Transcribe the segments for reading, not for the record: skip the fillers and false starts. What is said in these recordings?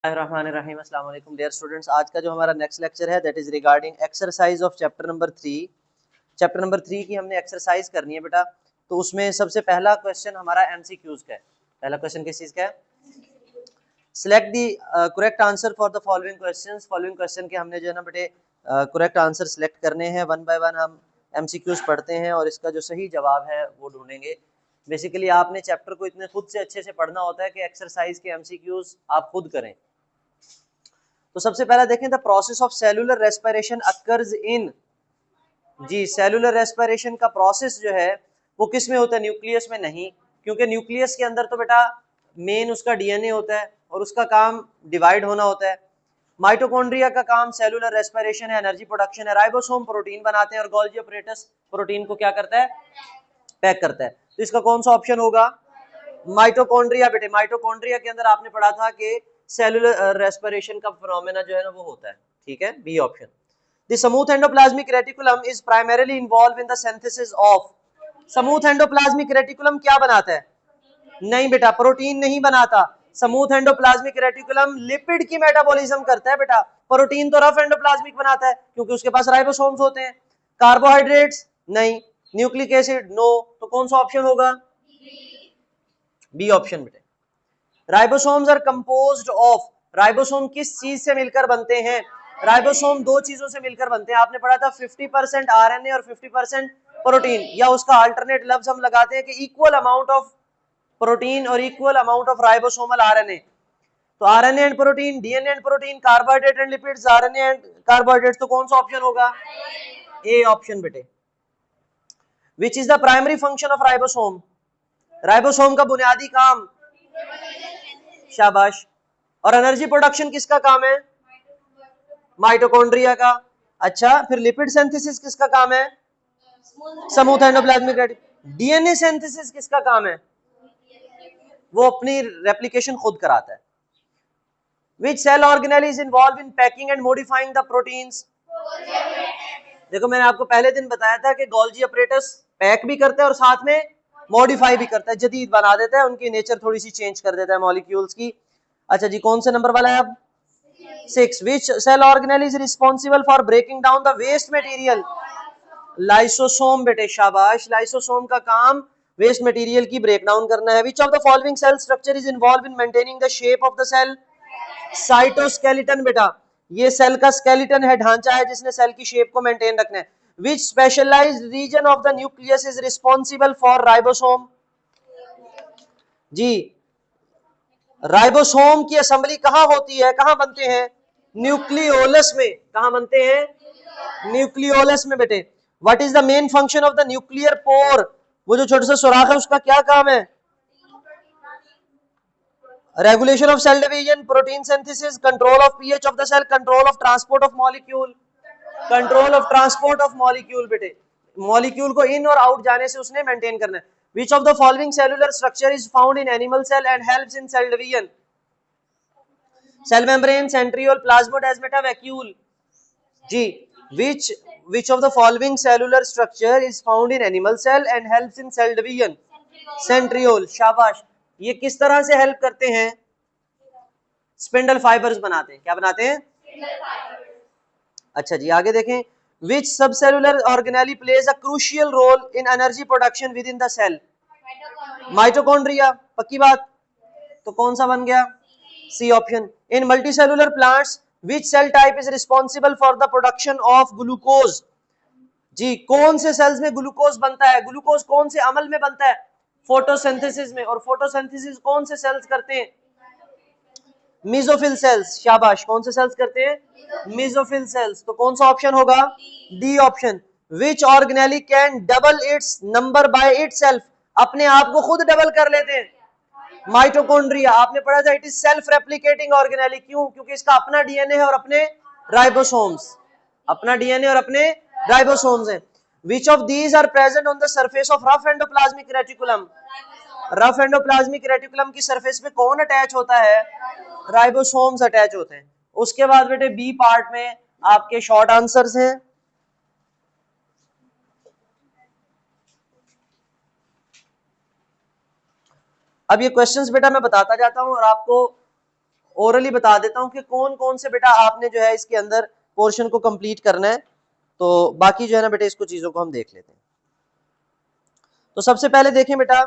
Bismillahirrahmanirrahim. अस्सलाम वालेकुम dear students. आज का जो हमारा नेक्स्ट लेक्चर है that is regarding exercise of chapter number 3। Chapter number 3 की हमने एक्सरसाइज करनी है बेटा। तो उसमें सबसे पहला क्वेश्चन हमारा एमसीक्यूज का है। पहला क्वेश्चन किस चीज का है? Select the correct answer for the following questions. Following question के हमने जो है ना बेटे करेक्ट आंसर सिलेक्ट करने हैं। वन बाय वन हम एमसीक्यूज पढ़ते हैं और इसका जो सही जवाब है वो ढूंढेंगे। बेसिकली आपने चैप्टर को इतने खुद से अच्छे से पढ़ना होता है कि एक्सरसाइज के एमसीक्यूज आप खुद करें। तो सबसे पहला देखें, the process of cellular respiration occurs in. जी, सेलुलर रेस्पिरेशन का प्रोसेस जो है वो किस में होता है? न्यूक्लियस में नहीं, क्योंकि न्यूक्लियस के अंदर तो बेटा मेन उसका डीएनए होता है और उसका काम डिवाइड होना होता है। माइटोकॉन्ड्रिया का काम सेलुलर रेस्पिरेशन है, एनर्जी प्रोडक्शन है। राइबोसोम प्रोटीन बनाते हैं और गोल्गी ऑपरेटस प्रोटीन को क्या करता है? पैक करता है। तो इसका कौन सा ऑप्शन होगा? माइटोकॉन्ड्रिया। बेटे माइटोकॉन्ड्रिया के अंदर आपने पढ़ा था कि सेलुलर रेस्पिरेशन का फिनोमेना जो है ना वो होता है। ठीक है, B option. The smooth endoplasmic reticulum is primarily involve in the synthesis of. Smooth endoplasmic reticulum क्या बनाता है? नहीं बेटा, प्रोटीन नहीं बनाता। स्मूथ एंडोप्लाज्मिक रेटिकुलम लिपिड की मेटाबॉलिज्म करता है बेटा। प्रोटीन तो रफ एंडोप्लाज्मिक बनाता है क्योंकि उसके पास राइबोसोम्स होते हैं। कार्बोहाइड्रेट्स नहीं, न्यूक्लिक एसिड नो। तो कौन सा ऑप्शन होगा? बी ऑप्शन बेटे। Ribosomes are composed of. Ribosome किस चीज से मिलकर बनते हैं? राइबोसोम दो चीजों से मिलकर बनते हैं। आपने पढ़ा था 50% आरएनए और 50% प्रोटीन, या उसका अल्टरनेट लफ्ज हम लगाते हैं कि इक्वल अमाउंट ऑफ प्रोटीन और equal amount of ribosomal RNA. तो RNA and protein, DNA and protein, carbohydrate and lipids, RNA and carbohydrates. तो कौन सा ऑप्शन होगा? ए ऑप्शन बेटे। Which is the primary function of ribosome? Ribosome का बुनियादी काम, शाबाश। और एनर्जी प्रोडक्शन किसका काम है? माइटोकॉन्ड्रिया का। अच्छा, फिर लिपिड सिंथेसिस किसका काम है? Smooth endoplasmic reticulum. DNA synthesis किसका काम है? वो अपनी रेप्लिकेशन खुद कराता है। Which cell organelle is involved in packing and modifying the proteins? देखो मैंने आपको पहले दिन बताया था कि गोल्गी ऑपरेटस पैक भी करता है और साथ में मॉडिफाई भी करता है, जदीद बना देता है, उनकी नेचर थोड़ी सी चेंज कर देता है मॉलिक्यूल्स की। अच्छा जी, कौन से नंबर वाला है अब? 6. Which cell organelle is responsible for breaking down the waste material? Lysosome बेटे, शाबाश। लाइसोसोम का काम वेस्ट मटेरियल की ब्रेक डाउन करना है। Which of the following cell structure is involved in maintaining the shape of the cell? Cytoskeleton बेटा, ये cell का स्केलेटन है, ढांचा है जिसने सेल की शेप को मेंटेन रखना है। Which specialized region of the nucleus is responsible for ribosome? जी, राइबोसोम की असेंबली कहां होती है, कहां बनते हैं? न्यूक्लियोलस में। कहां बनते हैं? न्यूक्लियोलस में बेटे। What is the main function of the nuclear pore? वो जो छोटा सा सुराख है उसका क्या काम है? Regulation of cell division, protein synthesis, control of pH of the cell, control of transport of molecule, control of transport of molecule बेटे, molecule को in और out जाने से उसने maintain करना है। Which of the following cellular structure is found in animal cell and helps in cell division? Cell membrane, centriole, plasmodesmata, vacuole. Ji, which of the following cellular structure is found in animal cell and helps in cell division? Centriole, शाबाश। ये किस तरह से help करते हैं? Spindle fibres बनाते हैं। क्या बनाते हैं? अच्छा जी, आगे देखें। Which subcellular organelle plays a crucial role in energy production within the cell? Mitochondria, पक्की बात। तो कौन सा बन गया? C option. In multicellular plants which cell type is responsible for the production of glucose? जी, कौन से सेल्स में ग्लूकोज बनता है? ग्लूकोज कौन से अमल में बनता है? फोटोसिंथेसिस में। और फोटोसिंथेसिस कौन से सेल्स करते हैं? मीजोफिल सेल्स, शाबाश। कौन से सेल्स करते हैं? Mesophyll cells. तो कौन सा ऑप्शन होगा? D option. Which organelle can double it's number by itself? अपने आप को खुद डबल कर लेते हैं। माइटोकॉन्ड्रिया, आपने पढ़ा था it is self replicating organelle. क्यों? क्योंकि इसका अपना डीएनए है और अपने राइबोसोम्स, अपना डीएनए और अपने राइबोसोम्स हैं। Which of these are present on the surface of rough endoplasmic reticulum? Rough endoplasmic reticulum की सरफेस पे कौन अटैच होता है? राइबोसोम्स अटैच होते हैं। उसके बाद बेटे बी पार्ट में आपके शॉर्ट आंसर्स हैं। अब ये क्वेश्चंस बेटा मैं बताता जाता हूं और आपको ओरली बता देता हूं कि कौन कौन से बेटा आपने जो है इसके अंदर पोर्शन को कंप्लीट करना है, तो बाकी जो है ना बेटा इसको चीजों को हम देख लेते हैं। तो सबसे पहले देखें बेटा,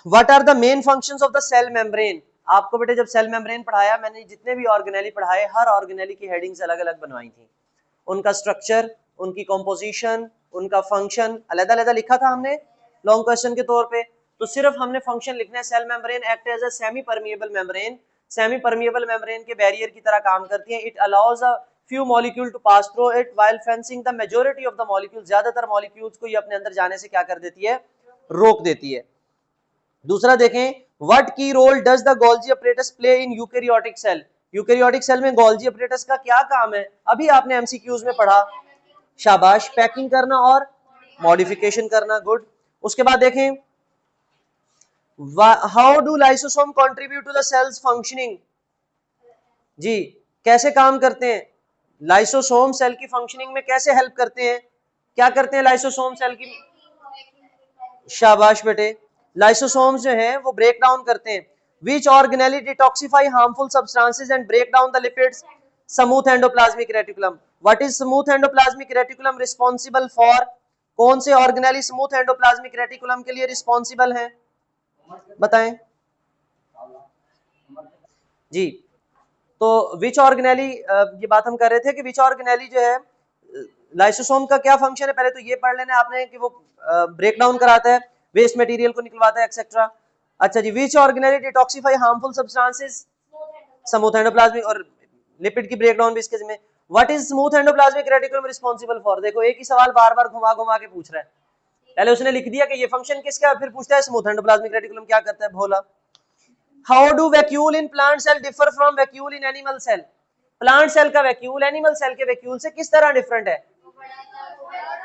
what are the main functions of the cell membrane. आपको बेटे जब सेल मेम्ब्रेन पढ़ाया, मैंने जितने भी ऑर्गेनेली पढ़ाए हर ऑर्गेनेली की हेडिंग्स अलग अलग बनवाई थी, उनका स्ट्रक्चर, उनकी कॉम्पोजिशन, उनका फंक्शन अलग-अलग लिखा था हमने लॉन्ग क्वेश्चन के तौर पे। तो सिर्फ हमने फंक्शन लिखना है। Cell membrane act as a semi permeable membrane, semi permeable membrane के बैरियर की तरह काम करती है। It allows a few molecule to pass through it while fencing the majority of the molecules, ज्यादातर मॉलिक्यूल्स को ये अपने अंदर जाने से क्या कर देती है, रोक देती है। दूसरा देखें, what key role does the Golgi apparatus play in eukaryotic cell. Eukaryotic cell में गोल्जी अपरेटस का क्या काम है, अभी आपने एमसीक्यूज में पढ़ा, शाबाश, पैकिंग करना और मॉडिफिकेशन करना, गुड। उसके बाद देखें, how do lysosome contribute to the cell's functioning. जी, कैसे काम करते हैं लाइसोसोम सेल की फंक्शनिंग में, कैसे हेल्प करते हैं, क्या करते हैं लाइसोसोम सेल की, शाबाश बेटे, लाइसोसोम्स जो है वो ब्रेक डाउन करते हैं। Which organelle detoxify harmful substances and break down the lipids, smooth endoplasmic reticulum. What is smooth endoplasmic reticulum responsible for, कौन से ऑर्गेनेली स्मूथ एंडोप्लाज्मिक रेटिकुलम के लिए रिस्पांसिबल हैं, बताएं जी। तो विच ऑर्गेनेली, ये बात हम कर रहे थे कि विच ऑर्गेनेली जो है लाइसोसोम का क्या फंक्शन है, पहले तो ये पढ़ लेना आपने कि वो ब्रेक डाउन कराता है, वेस्ट मटेरियल को निकलवाता है, एक्सेट्रा। अच्छा जी, which organelle detoxify harmful substances, smooth endoplasmic, और लिपिड की ब्रेक डाउन भी इसके जिम्मे। What is smooth endoplasmic reticulum responsible for, देखो एक ही सवाल बार बार घुमा घुमा के पूछ रहा है, पहले उसने लिख दिया कि ये फंक्शन किसका है, फिर पूछता है स्मूथ एंडोप्लाज्मिक रेटिकुलम क्या करता है, Bhola. How do vacuole in plant cell differ from vacuole in animal cell. Plant cell का वैक्यूल एनिमल सेल के वैक्यूल से किस तरह डिफरेंट है,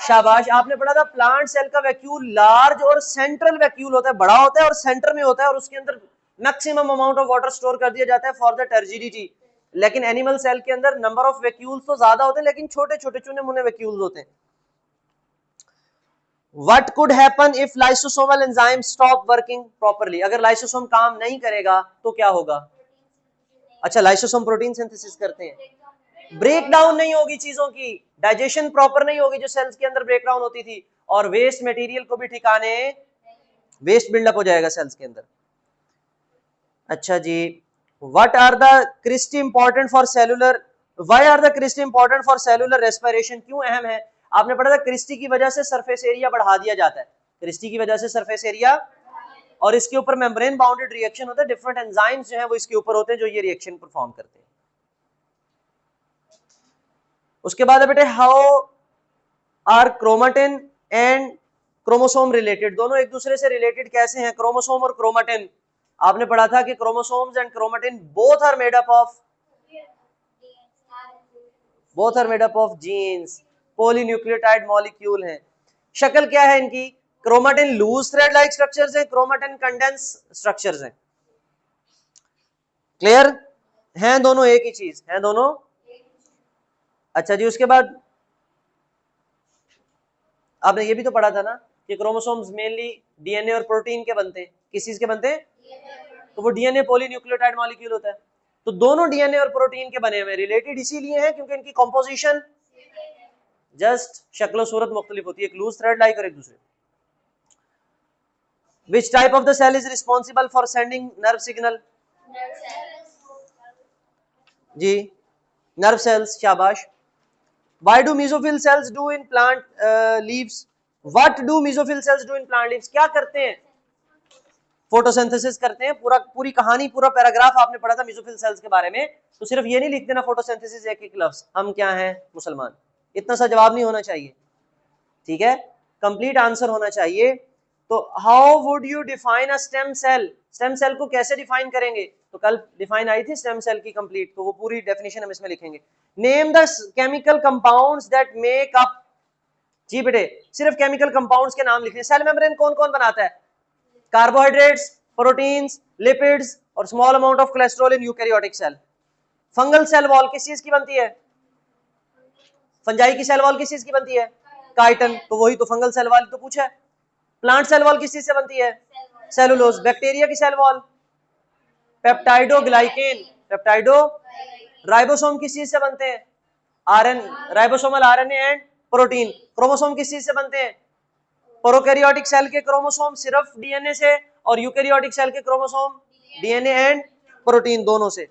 शाबाश, आपने पढ़ा था प्लांट सेल का वैक्यूल लार्ज और सेंट्रल वैक्यूल होता है, बड़ा होता है और सेंटर में होता है, और उसके अंदर maximum amount of water store कर दिया जाता है फॉर द टर्जिडिटी। लेकिन एनिमल सेल के अंदर नंबर ऑफ वैक्यूल्स तो ज्यादा होते हैं, लेकिन छोटे छोटे चुने मुने वैक्यूल्स होते हैं। What could happen if lysosomal enzyme stop working properly, अगर लाइसोसोम काम नहीं करेगा तो क्या होगा, अच्छा लाइसोसोम प्रोटीन सिंथेसिस करते हैं, ब्रेक डाउन नहीं होगी चीजों की, डाइजेशन प्रॉपर नहीं होगी जो सेल्स के अंदर ब्रेक डाउन होती थी, और वेस्ट मटेरियल को भी ठिकाने, वेस्ट बिल्डअप हो जाएगा सेल्स के अंदर। अच्छा जी, what are the cristae important for cellular, why are the cristae important for cellular respiration, क्यों अहम है, आपने पढ़ा था क्रिस्टी की वजह से सरफेस एरिया बढ़ा दिया जाता है, क्रिस्टी की वजह से सरफेस एरिया, और इसके ऊपर मेम्ब्रेन बाउंडेड रिएक्शन होता है, डिफरेंट एंजाइम्स जो है वो इसके ऊपर होते हैं जो ये रिएक्शन परफॉर्म करते हैं। उसके बाद है बेटे, how are chromatin and chromosome related, दोनों एक दूसरे से रिलेटेड कैसे हैं, क्रोमोसोम और क्रोमाटिन। आपने पढ़ा था कि chromosomes and chromatin both are made up of genes, polynucleotide molecule हैं। शक्ल क्या है इनकी, chromatin loose thread like structures हैं, क्रोमाटिन कंडेंस स्ट्रक्चर्स हैं, क्लियर हैं, दोनों एक ही चीज हैं दोनों। अच्छा जी, उसके बाद आपने ये भी तो पढ़ा था ना कि क्रोमोसोम्स मेनली डीएनए और प्रोटीन के बनते हैं, किस चीज के बनते हैं, तो वो डीएनए पॉलीन्यूक्लियोटाइड मॉलिक्यूल होता है, तो दोनों डीएनए और प्रोटीन के बने हुए, रिलेटेड इसीलिए हैं क्योंकि इनकी कॉम्पोजिशन जस्ट शक्ल सूरत मुख्तलिफ होती है, एक लूज थ्रेड लाइक और एक दूसरे। Which type of the cell is responsible for sending nerve signal, ji nerve cells, शाबाश। Why do mesophyll cells do in plant leaves, what do mesophyll cells do in plant leaves, क्या करते हैं, photosynthesis करते हैं, पूरी कहानी पूरा paragraph आपने पढ़ा था मेसोफिल सेल्स के बारे में, तो सिर्फ ये नहीं लिख देना फोटोसिंथेसिस एक एक लफ्ज, हम क्या हैं मुसलमान, इतना सा जवाब नहीं होना चाहिए, ठीक है, कंप्लीट आंसर होना चाहिए। तो how would you define a stem cell, stem cell को कैसे डिफाइन करेंगे, तो कल डिफाइन आई थी स्टेम सेल की कंप्लीट, तो वो पूरी डेफिनेशन हम इसमें लिखेंगे। Name the chemical compounds that make up, जी बेटे सिर्फ केमिकल कंपाउंड्स के नाम लिखने, सेल मेम्ब्रेन कौन कौन बनाता है, कार्बोहाइड्रेट्स, प्रोटीन्स, लिपिड्स और small amount of cholesterol in eukaryotic cell. Fungal cell wall किस चीज की बनती है, फंजाई की सेल वॉल किस चीज की बनती है, काइटन, तो वही तो फंगल सेल वॉल तो पूछा है। प्लांट सेल वॉल किस चीज से बनती है, सेलुलोज। बैक्टीरिया की cell wall peptidoglycan, peptido ribosome किस चीज से बनते हैं? RN, ribosomal RNA and protein. Chromosome किस चीज से बनते हैं? प्रोकैरियोटिक सेल के क्रोमोसोम सिर्फ डीएनए से, और यूकैरियोटिक सेल के क्रोमोसोम डीएनए एंड प्रोटीन दोनों से।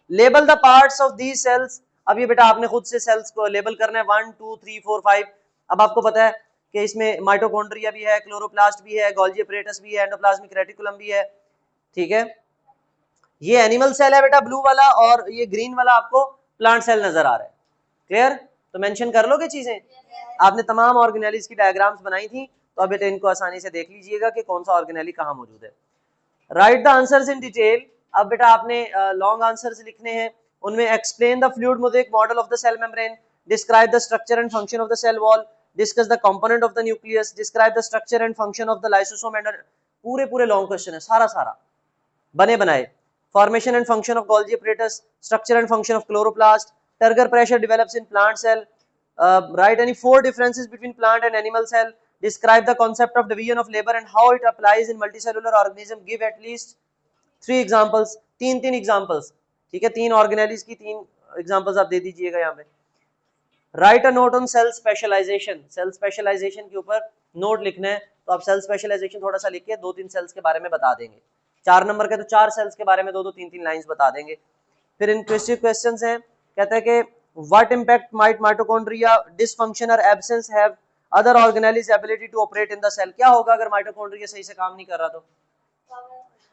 Label the parts of these cells. अब ये बेटा आपने खुद से सेल्स को लेबल करना है, 1 2 3 4 5। अब आपको पता है कि इसमें माइटोकॉन्ड्रिया भी है, क्लोरोप्लास्ट भी है, गोल्जी अपैरेटस भी है, एंडोप्लाज्मिक रेटिकुलम भी है, ठीक है। ये एनिमल सेल है बेटा ब्लू वाला, और ये ग्रीन वाला आपको प्लांट सेल नजर आ रहा है। क्लियर? तो मेंशन कर लोगे चीजें। आपने तमाम ऑर्गेनेलिज की डायग्राम्स बनाई थी, तो अब बेटा इनको आसानी से देख लीजिएगा कि कौन सा ऑर्गेनेली कहाँ मौजूद है। Write the answers in detail. अब बेटा आपने लॉन्ग आंसर्स लिखने हैं, उनमें explain the fluid mosaic model of the cell membrane, describe the structure and function of the cell wall, discuss the component of the nucleus, describe the structure and function of the lysosome and पूरे long question है, सारा बने बनाए। Formation and function of Golgi apparatus, structure and function of chloroplast, turgor pressure develops in plant cell, write any 4 differences between plant and animal cell, describe the concept of division of labor and how it applies in multicellular organism, give at least 3 examples, तीन examples, ठीक है, 3 organelles की 3 examples आप दे दीजिएगा यहाँ पे। Write a note on cell specialization, cell specialization के ऊपर नोट लिखना है, तो आप सेल स्पेशलाइजेशन थोड़ा सा लिख के 2-3 सेल्स के बारे में बता देंगे। 4 नंबर के तो 4 सेल्स के बारे में 2-2 3-3 लाइंस बता देंगे। फिर इन क्वेश्चंस हैं, कहता है कि what impact might mitochondria dysfunction or absence have other organelles ability to operate in the cell। क्या होगा अगर माइटोकॉन्ड्रिया सही से काम नहीं कर रहा तो?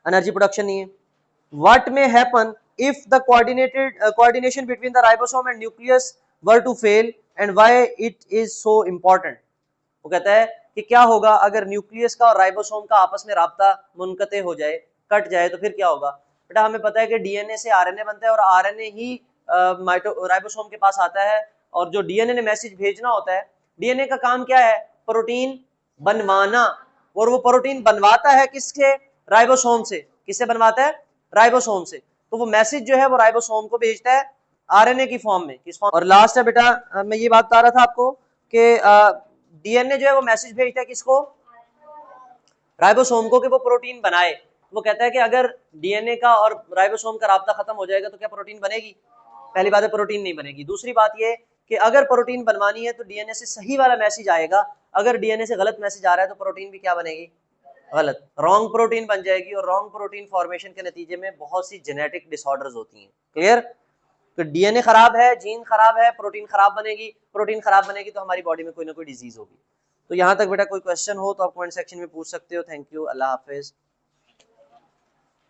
एनर्जी प्रोडक्शन नहीं है। what may happen if the coordination between the ribosome and nucleus were to fail and why it is so important। वो कहता है कि क्या होगा अगर न्यूक्लियस का और राइबोसोम का आपस में राब्ता मुनक़ते हो जाए, कट जाए, तो फिर क्या होगा? बेटा हमें पता है कि डीएनए से आरएनए बनता है, और आरएनए ही राइबोसोम के पास आता है, और जो डीएनए ने मैसेज भेजना होता है, डीएनए का काम क्या है? प्रोटीन बनवाना, और वो प्रोटीन बनवाता है किससे? राइबोसोम से। किससे बनवाता है? राइबोसोम से। तो वो मैसेज जो है वो राइबोसोम को भेजता है आरएनए की फॉर्म में, किस फॉर्म? और लास्ट है बेटा, मैं ये बात बता रहा था आपको कि डीएनए जो है वो मैसेज भेजता है किसको? राइबोसोम को, कि वो प्रोटीन बनाए। वो कहता है कि अगर डीएनए का और राइबोसोम का राब्ता खत्म हो जाएगा तो क्या प्रोटीन बनेगी? पहली बात है प्रोटीन नहीं बनेगी। दूसरी बात ये कि अगर प्रोटीन बनवानी है तो डीएनए से सही वाला मैसेज आएगा, अगर डीएनए से गलत मैसेज आ रहा है तो प्रोटीन भी क्या बनेगी? गलत, रॉन्ग प्रोटीन बन जाएगी, और रॉन्ग प्रोटीन फॉर्मेशन के नतीजे में बहुत सी जेनेटिक डिसऑर्डर्स होती हैं। क्लियर? तो डीएनए खराब है, जीन खराब है, प्रोटीन खराब बनेगी, प्रोटीन खराब बनेगी तो हमारी बॉडी में कोई ना कोई डिजीज होगी। तो यहाँ तक बेटा कोई क्वेश्चन हो तो आप कमेंट सेक्शन में पूछ सकते हो। Thank you, Allah Hafiz.